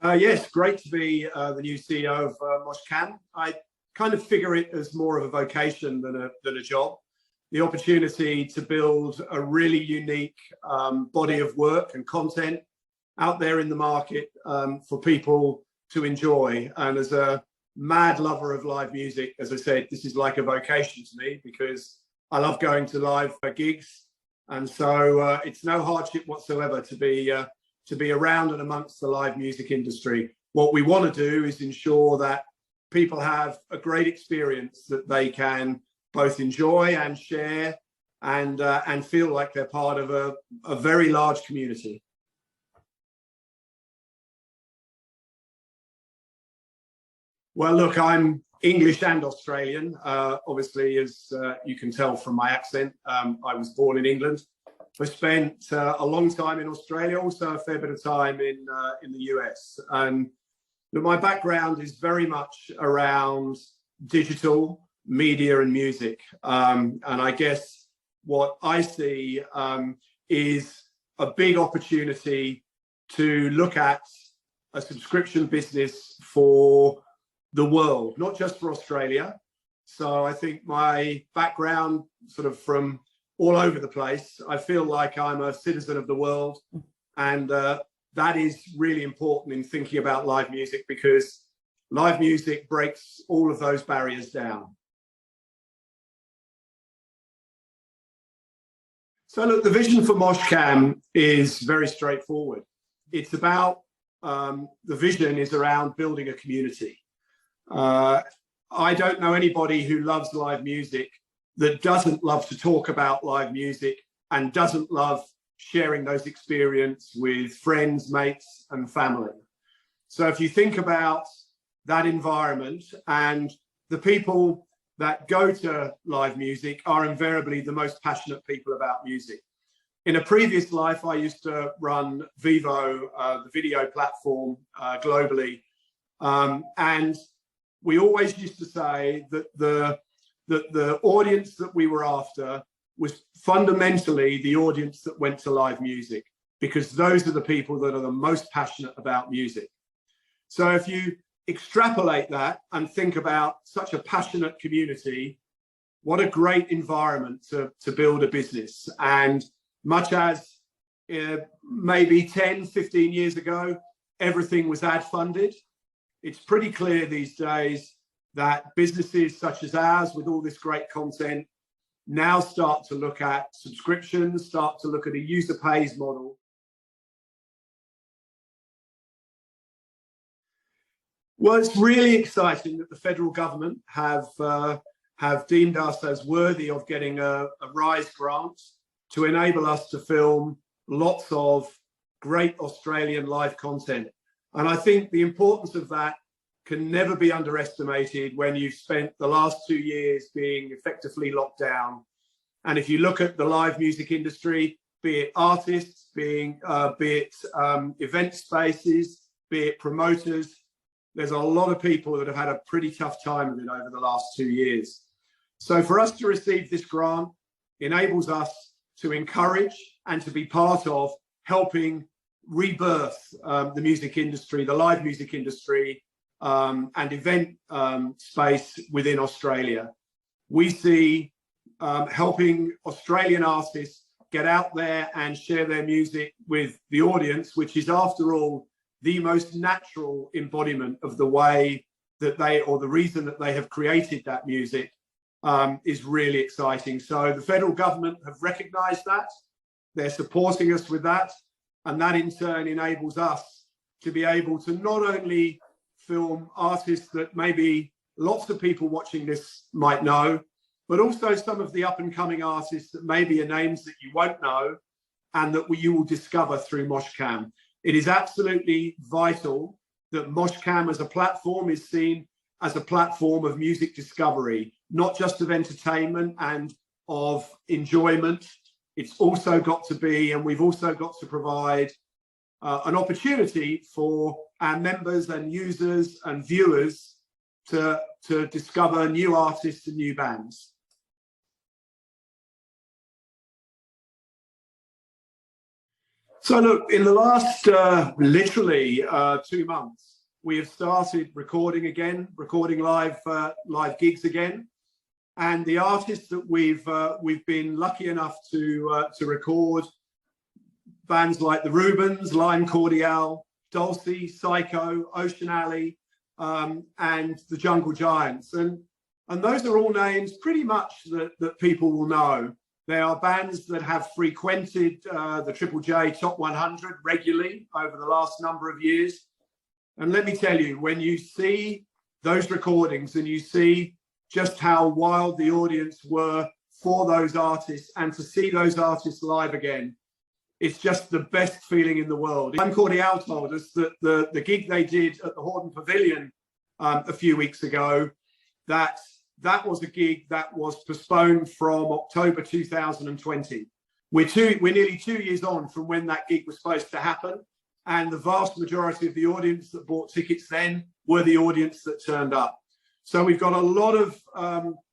Yes, great to be the new CEO of Moshcam. I kind of figure it as more of a vocation than a job. The opportunity to build a really unique body of work and content out there in the market for people to enjoy. And as a mad lover of live music, as I said, this is like a vocation to me because I love going to live gigs. And so it's no hardship whatsoever to be around and amongst the live music industry. What we want to do is ensure that people have a great experience that they can both enjoy and share and feel like they're part of a very large community. Well, look, I'm English and Australian. Obviously, as you can tell from my accent, I was born in England. I spent a long time in Australia, also a fair bit of time in the US. And my background is very much around digital media and music. And I guess what I see is a big opportunity to look at a subscription business for the world, not just for Australia. So I think my background sort of from all over the place, I feel like I'm a citizen of the world. And that is really important in thinking about live music because live music breaks all of those barriers down. So look, the vision for Moshcam is very straightforward. It's about, the vision is around building a community. I don't know anybody who loves live music that doesn't love to talk about live music and doesn't love sharing those experiences with friends, mates, and family. So if you think about that environment, and the people that go to live music are invariably the most passionate people about music. In a previous life, I used to run Vivo, the video platform globally. And we always used to say that the audience that we were after was fundamentally the audience that went to live music, because those are the people that are the most passionate about music. So if you extrapolate that and think about such a passionate community, what a great environment to build a business. And much as maybe 10, 15 years ago, everything was ad funded, it's pretty clear these days that businesses such as ours with all this great content now start to look at subscriptions, start to look at a user pays model. Well, it's really exciting that the federal government have deemed us as worthy of getting a RISE grant to enable us to film lots of great Australian live content. And I think the importance of that can never be underestimated when you've spent the last 2 years being effectively locked down. And if you look at the live music industry, be it artists, be it event spaces, be it promoters, there's a lot of people that have had a pretty tough time of it over the last 2 years. So for us to receive this grant enables us to encourage and to be part of helping rebirth the music industry, the live music industry, and event space within Australia. We see helping Australian artists get out there and share their music with the audience, which is after all the most natural embodiment of the way that they, or the reason that they have created that music, is really exciting. So the federal government have recognised that, they're supporting us with that, and that in turn enables us to be able to not only film artists that maybe lots of people watching this might know, but also some of the up and coming artists that maybe are names that you won't know and that you will discover through Moshcam. It is absolutely vital that Moshcam as a platform is seen as a platform of music discovery, not just of entertainment and of enjoyment. It's also got to be, and we've also got to provide an opportunity for our members and users and viewers to discover new artists and new bands. So look, in the last literally 2 months, we have started recording again, recording live gigs again, and the artists that we've been lucky enough to record, bands like the Rubens, Lime Cordiale, Dulcie, Psycho, Ocean Alley, and the Jungle Giants, and those are all names pretty much that people will know. They are bands that have frequented the Triple J Top 100 regularly over the last number of years. And let me tell you, when you see those recordings and you see just how wild the audience were for those artists, and to see those artists live again, it's just the best feeling in the world. Lime Cordiale told us that the gig they did at the Hordern Pavilion a few weeks ago, that was a gig that was postponed from October 2020. We're nearly 2 years on from when that gig was supposed to happen, and the vast majority of the audience that bought tickets then were the audience that turned up. So we've got a lot of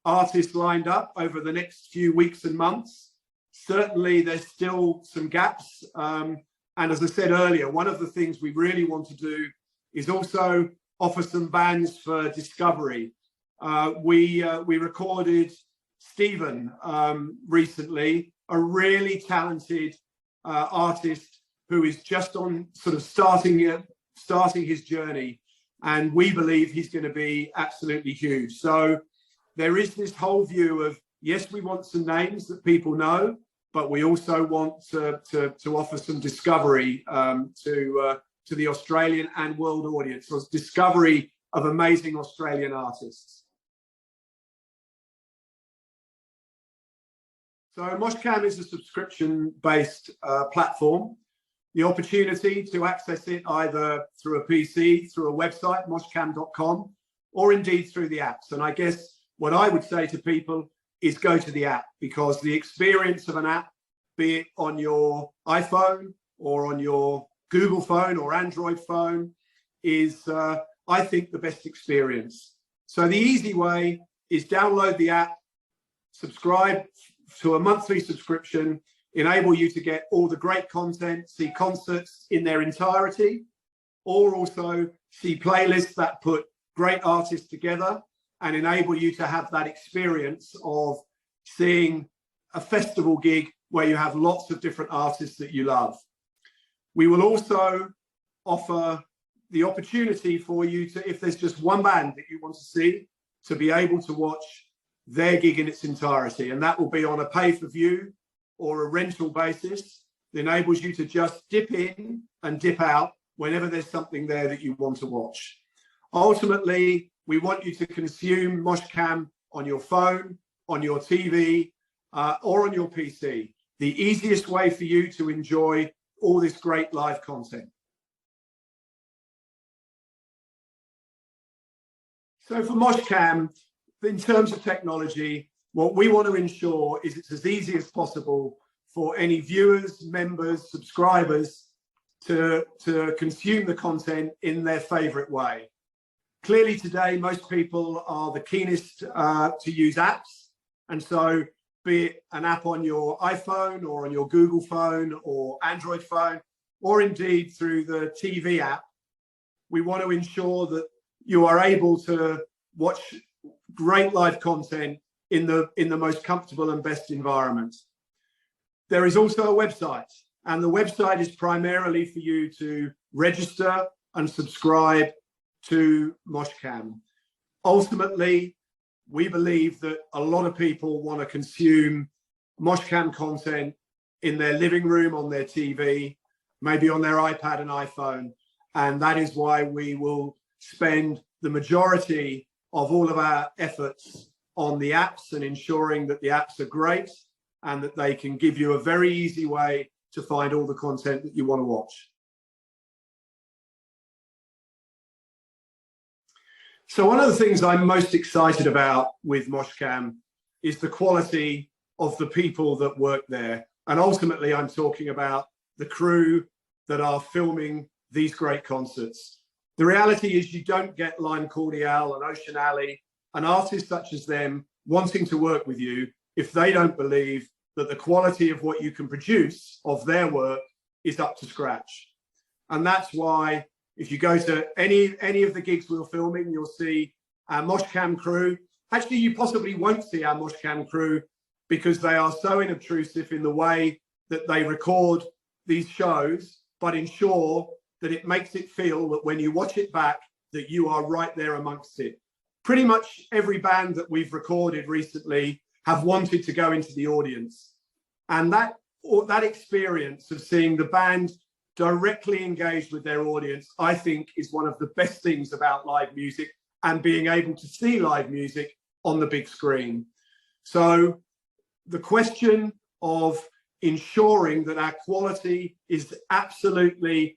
artists lined up over the next few weeks and months. Certainly there's still some gaps, and as I said earlier, one of the things we really want to do is also offer some bands for discovery. We recorded Stephen recently, a really talented artist who is just on sort of starting his journey, and we believe he's going to be absolutely huge. So there is this whole view of, yes, we want some names that people know, but we also want to offer some discovery to the Australian and world audience, so discovery of amazing Australian artists. So Moshcam is a subscription-based platform. The opportunity to access it either through a PC, through a website, moshcam.com, or indeed through the apps. And I guess what I would say to people is go to the app, because the experience of an app, be it on your iPhone or on your Google phone or Android phone, is, I think, the best experience. So the easy way is download the app, subscribe to a monthly subscription, enable you to get all the great content, see concerts in their entirety, or also see playlists that put great artists together and enable you to have that experience of seeing a festival gig where you have lots of different artists that you love. We will also offer the opportunity for you to, if there's just one band that you want to see, to be able to watch their gig in its entirety, and that will be on a pay-per-view or a rental basis. It enables you to just dip in and dip out whenever there's something there that you want to watch. Ultimately, we want you to consume Moshcam on your phone, on your TV, or on your PC. The easiest way for you to enjoy all this great live content. So for Moshcam, in terms of technology, what we want to ensure is it's as easy as possible for any viewers, members, subscribers to consume the content in their favorite way. Clearly today, most people are the keenest to use apps. And so be it an app on your iPhone or on your Google phone or Android phone, or indeed through the TV app, we want to ensure that you are able to watch great live content in the most comfortable and best environment. There is also a website, and the website is primarily for you to register and subscribe to Moshcam. Ultimately, we believe that a lot of people want to consume Moshcam content in their living room, on their TV, maybe on their iPad and iPhone, and that is why we will spend the majority of all of our efforts on the apps and ensuring that the apps are great and that they can give you a very easy way to find all the content that you want to watch. So one of the things I'm most excited about with Moshcam is the quality of the people that work there. And ultimately, I'm talking about the crew that are filming these great concerts. The reality is you don't get Lime Cordiale and Ocean Alley and artists such as them wanting to work with you if they don't believe that the quality of what you can produce of their work is up to scratch. And that's why if you go to any of the gigs we're filming, you'll see our Moshcam crew. Actually, you possibly won't see our Moshcam crew because they are so inobtrusive in the way that they record these shows, but ensure that it makes it feel that when you watch it back, that you are right there amongst it. Pretty much every band that we've recorded recently have wanted to go into the audience. And that experience of seeing the band directly engaged with their audience, I think is one of the best things about live music and being able to see live music on the big screen. So the question of ensuring that our quality is absolutely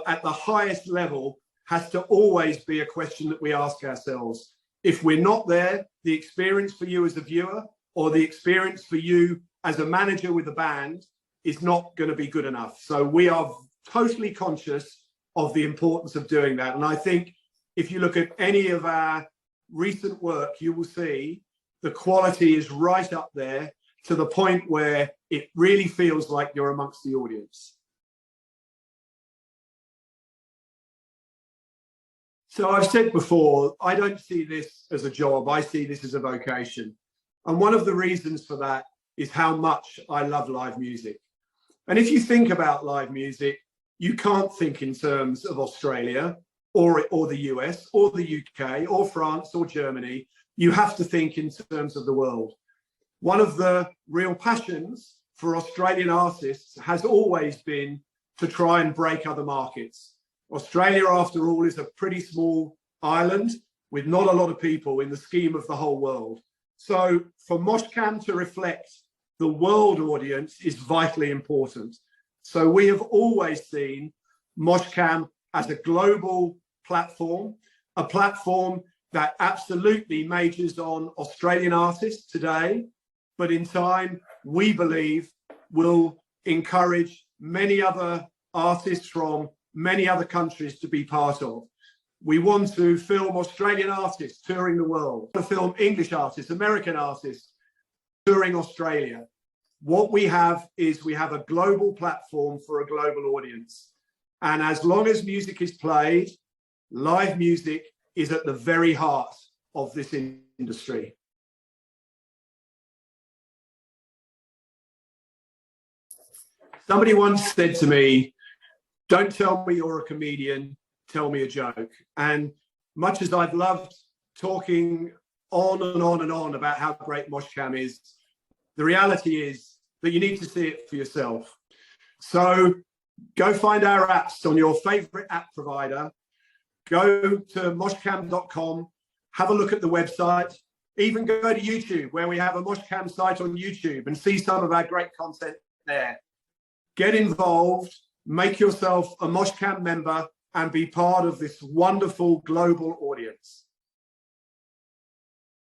at the highest level has to always be a question that we ask ourselves. If we're not there, the experience for you as a viewer or the experience for you as a manager with a band is not going to be good enough. So we are totally conscious of the importance of doing that. And I think if you look at any of our recent work, you will see the quality is right up there to the point where it really feels like you're amongst the audience. So I've said before, I don't see this as a job. I see this as a vocation. And one of the reasons for that is how much I love live music. And if you think about live music, you can't think in terms of Australia or the US or the UK or France or Germany. You have to think in terms of the world. One of the real passions for Australian artists has always been to try and break other markets. Australia, after all, is a pretty small island with not a lot of people in the scheme of the whole world. So for Moshcam to reflect the world audience is vitally important. So we have always seen Moshcam as a global platform, a platform that absolutely majors on Australian artists today, but in time, we believe will encourage many other artists from many other countries to be part of. We want to film Australian artists touring the world, to film English artists, American artists touring Australia. What we have is we have a global platform for a global audience. And as long as music is played, live music is at the very heart of this industry. Somebody once said to me, "Don't tell me you're a comedian, tell me a joke." And much as I've loved talking on and on and on about how great Moshcam is, the reality is that you need to see it for yourself. So go find our apps on your favorite app provider. Go to moshcam.com, have a look at the website, even go to YouTube where we have a Moshcam site on YouTube and see some of our great content there. Get involved, make yourself a Moshcam member and be part of this wonderful global audience.